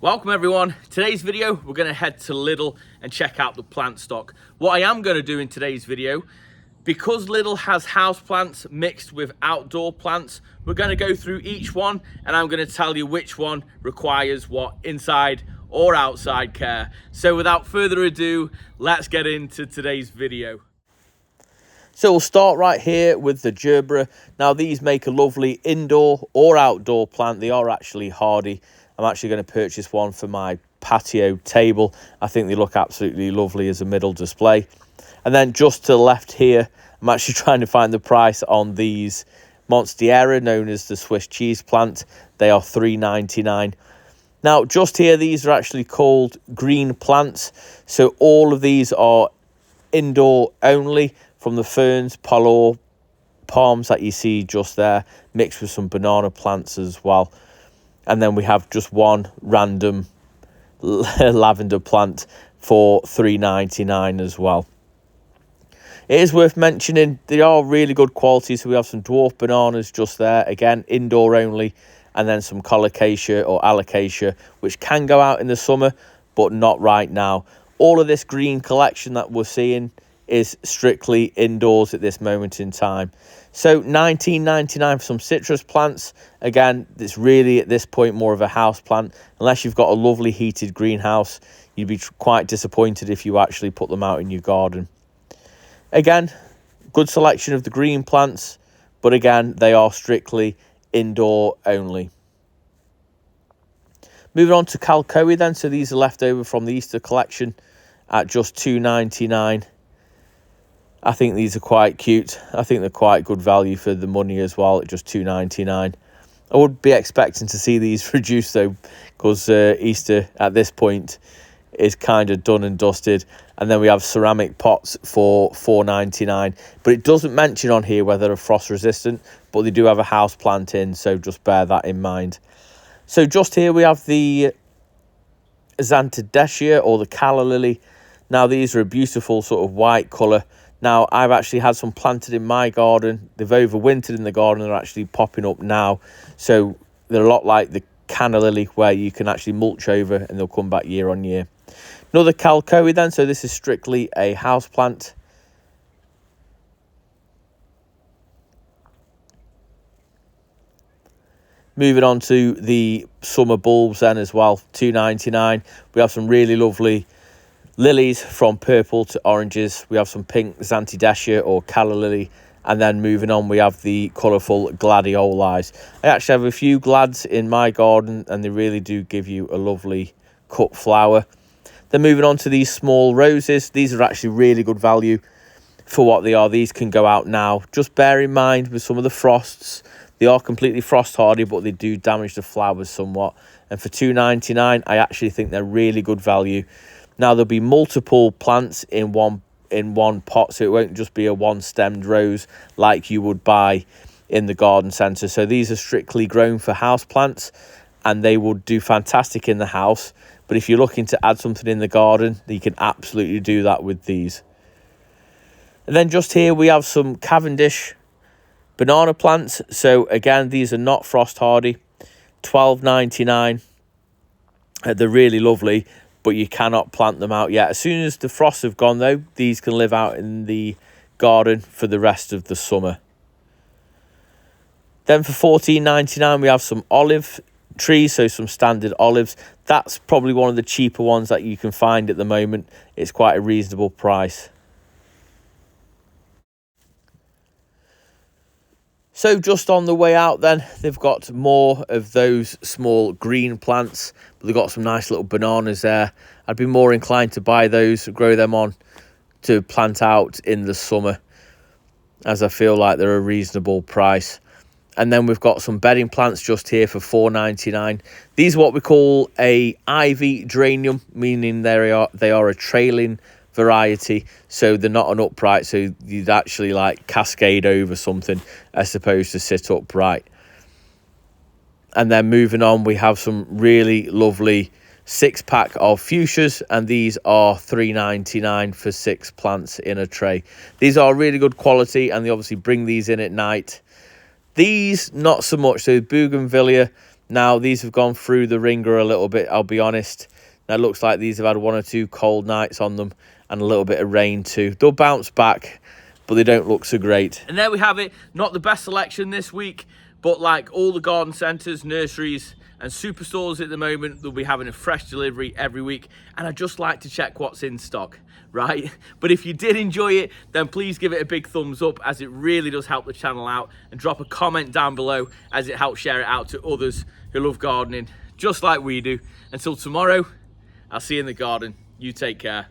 Welcome everyone. Today's video, we're going to head to Lidl and check out the plant stock. What I am going to do in today's video, because Lidl has house plants mixed with outdoor plants, we're going to go through each one and I'm going to tell you which one requires what inside or outside care. So without further ado, let's get into today's video. So we'll start right here with the gerbera. Now these make a lovely indoor or outdoor plant. They are actually hardy. I'm actually going to purchase one for my patio table. I think they look absolutely lovely as a middle display. And then just to the left here, I'm actually trying to find the price on these Monstera, known as the Swiss cheese plant. They are $3.99. Now just here, these are actually called green plants. So all of these are indoor only, from the ferns, palms that you see just there, mixed with some banana plants as well. And then we have just one random lavender plant for $3.99 as well. It is worth mentioning they are really good quality. So we have some dwarf bananas just there, again indoor only, and then some colocasia or alocasia, which can go out in the summer but not right now. All of this green collection that we're seeing is strictly indoors at this moment in time. So $19.99 for some citrus plants. Again, it's really at this point more of a house plant. Unless you've got a lovely heated greenhouse, you'd be quite disappointed if you actually put them out in your garden. Again, good selection of the green plants, but again, they are strictly indoor only. Moving on to Calcoa then. So these are left over from the Easter collection at just $2.99. I think these are quite cute. I think they're quite good value for the money as well at just $2.99. I would be expecting to see these reduced though, because Easter at this point is kind of done and dusted. And then we have ceramic pots for $4.99. But it doesn't mention on here whether they're frost resistant, but they do have a house plant in, so just bear that in mind. So just here we have the Xantidecia or the Calla lily. Now these are a beautiful sort of white colour. Now, I've actually had some planted in my garden. They've overwintered in the garden. They're actually popping up now. So they're a lot like the canna lily, where you can actually mulch over and they'll come back year on year. Another Calcoa then. So this is strictly a house plant. Moving on to the summer bulbs then as well, $2.99. We have some really lovely lilies from purple to oranges. We have some pink Xantidecia or Calla lily. And then moving on, we have the colourful gladioli. I actually have a few glads in my garden and they really do give you a lovely cut flower. Then moving on to these small roses. These are actually really good value for what they are. These can go out now. Just bear in mind with some of the frosts, they are completely frost hardy, but they do damage the flowers somewhat. And for $2.99, I actually think they're really good value. Now, there'll be multiple plants in one pot, so it won't just be a one-stemmed rose like you would buy in the garden centre. So these are strictly grown for house plants, and they will do fantastic in the house. But if you're looking to add something in the garden, you can absolutely do that with these. And then just here we have some Cavendish banana plants. So again, these are not frost hardy. $12.99. They're really lovely, but you cannot plant them out yet. As soon as the frosts have gone though, these can live out in the garden for the rest of the summer. Then for $14.99 we have some olive trees, so some standard olives. That's probably one of the cheaper ones that you can find at the moment. It's quite a reasonable price. So just on the way out then, they've got more of those small green plants, but they've got some nice little bananas there. I'd be more inclined to buy those, grow them on to plant out in the summer, as I feel like they're a reasonable price. And then we've got some bedding plants just here for $4.99. These are what we call a ivy geranium, meaning they are a trailing variety, so they're not an upright, so you'd actually like cascade over something as opposed to sit upright. And then moving on, we have some really lovely 6-pack of fuchsias, and these are $3.99 for 6 plants in a tray. These are really good quality, and they obviously bring these in at night. These not so much. So bougainvillea, Now, these have gone through the ringer a little bit, I'll be honest. Now, it looks like these have had 1 or 2 cold nights on them and a little bit of rain too. They'll bounce back, but they don't look so great. And there we have it. Not the best selection this week, but like all the garden centres, nurseries and superstores at the moment, they'll be having a fresh delivery every week. And I just like to check what's in stock, right? But if you did enjoy it, then please give it a big thumbs up, as it really does help the channel out, and drop a comment down below as it helps share it out to others who love gardening just like we do. Until tomorrow, I'll see you in the garden. You take care.